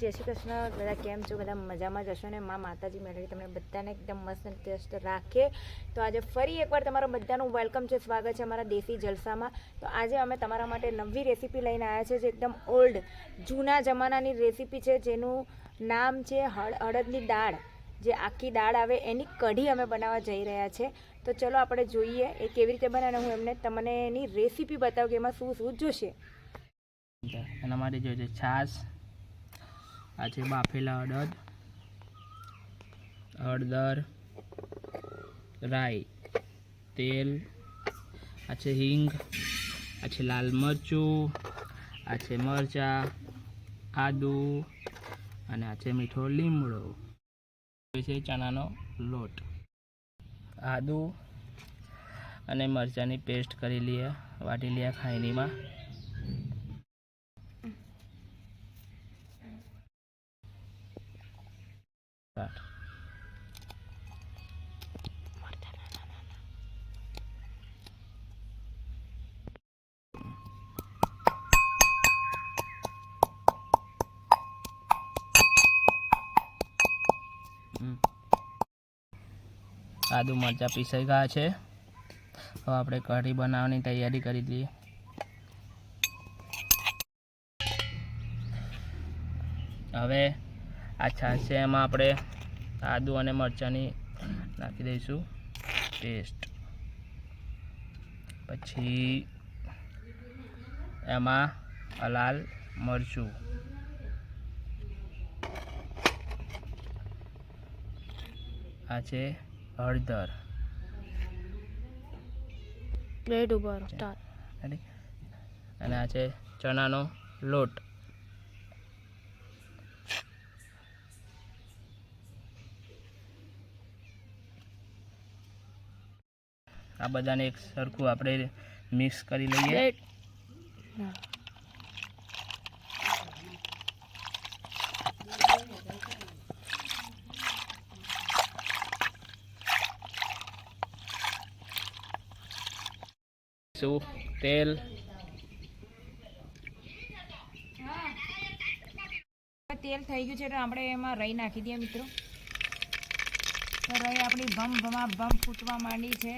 જય શ્રી કૃષ્ણ। બધા કેમ છો? બધા મજામાં જ હશો ને? મા માતાજી મેળવી તમને બધાને એકદમ મસ્ત અને ટેસ્ટ રાખે। તો આજે ફરી એકવાર તમારા બધાનું વેલકમ છે, સ્વાગત છે અમારા દેશી જલસામાં। તો આજે અમે તમારા માટે નવી રેસીપી લઈને આવ્યા છે, જે એકદમ ઓલ્ડ જૂના જમાનાની રેસીપી છે, જેનું નામ છે અડદની દાળ। જે આખી દાળ આવે એની કઢી અમે બનાવવા જઈ રહ્યા છે। તો ચલો આપણે જોઈએ એ કેવી રીતે બને, હું એમને તમને એની રેસીપી બતાવું કે એમાં શું શું જોશે। એના માટે જોઈએ છાશ, આ છે બાફેલા અડદ, હળદર, રાઈ, તેલ, આ છે હિંગ, આ છે લાલ મરચું, આ છે મરચાં, આદુ અને આ છે મીઠો લીમડો। છે ચણાનો લોટ, આદુ અને મરચાંની પેસ્ટ કરી લઈએ, વાટી લઈએ ખાયણીમાં। આદુ મરચાં પીસાઈ ગયા છે। હવે આપણે કઢી બનાવવાની તૈયારી કરી દઈએ। હવે આ છાશ છે, એમાં આપણે આદુ અને મરચાંની નાખી દઈશું પેસ્ટ। પછી એમાં લાલ મરચું, આ છે હળદર, પ્લેટ ઉપર અને આ છે ચણાનો લોટ। આ બધાને એક સરખું આપણે મિક્સ કરી લઈએ। તેલ, તેલ થઈ ગયું છે, તો આપણે એમાં રઈ નાખી દઈએ મિત્રો। તો રઈ આપણી ભમ ફૂટવા માંડી છે।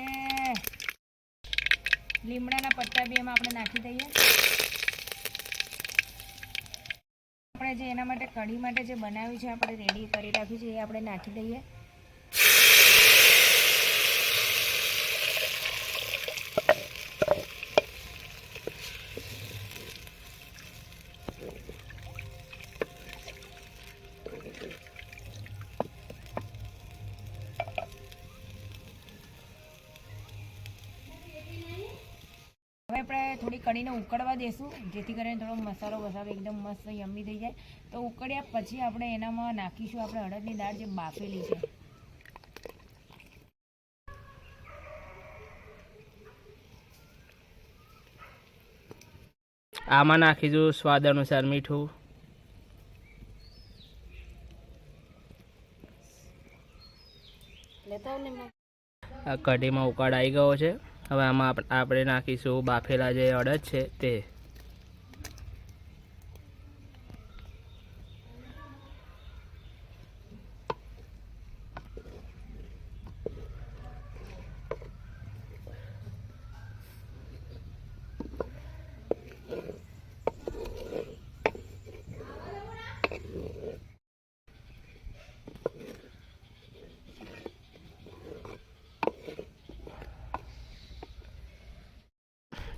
લીમડાના પત્તા બી એમાં આપણે નાખી દઈએ। આપણે જે એના માટે કઢી માટે જે બનાવ્યું છે, આપણે રેડી કરી રાખ્યું છે, એ આપણે નાખી દઈએ। હવે આપણે થોડી કઢીને ઉકળવા દેશું, જેથી કરીને થોડો મસાલો એકદમ મસ્ત યમ્મી થઈ જાય। તો ઉકળ્યા પછી આપણે એનામાં નાખીશું આપણે અડદની દાળ જે બાફેલી છે। આમાં નાખીશું સ્વાદ અનુસાર મીઠું, આ કઢીમાં ઉકાળ આવી ગયો છે। હવે આમાં આપણે નાખીશું બાફેલા જે અડદ છે તે।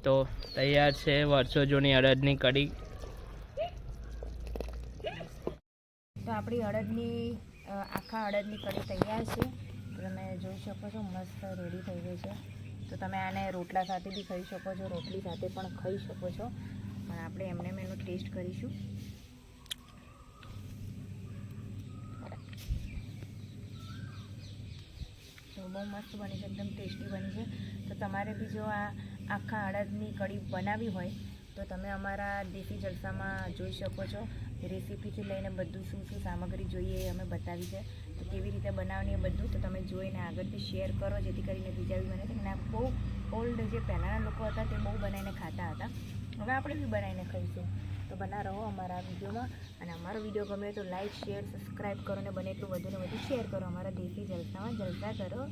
તો તૈયાર છે વર્ષો જૂની અડદની કઢી। તો આપણી આખા અડદની કઢી તૈયાર છે। તમે જોઈ શકો છો, મસ્ત રેડી થઈ ગઈ છે। તો તમે આને રોટલા સાથે બી ખાઈ શકો છો, રોટલી સાથે પણ ખાઈ શકો છો, પણ આપણે એમને એનો ટેસ્ટ કરીશું। તો બહુ મસ્ત બની છે, એકદમ ટેસ્ટી બની છે। તો તમારે બી જો આ આખા અડદની કઢી બનાવવી હોય તો તમે અમારા દેશી જલસામાં જોઈ શકો છો। રેસીપીથી લઈને બધું શું સામગ્રી જોઈએ એ અમે બતાવી છે। તો કેવી રીતે બનાવવાની એ બધું તો તમે જોઈને આગળથી શેર કરો, જેથી કરીને બીજા બી બને છે। અને આ બહુ ઓલ્ડ જે પહેલાંના લોકો હતા તે બહુ બનાવીને ખાતા હતા। હવે આપણે બી બનાવીને ખાઈશું. તો બના રહો અમારા વિડીયોમાં, અને અમારો વિડીયો ગમે તો લાઈક શેર સબસ્ક્રાઈબ કરો, અને બને એટલું વધુ ને વધુ શેર કરો. અમારા દેશી જલસામાં જલસા કરો.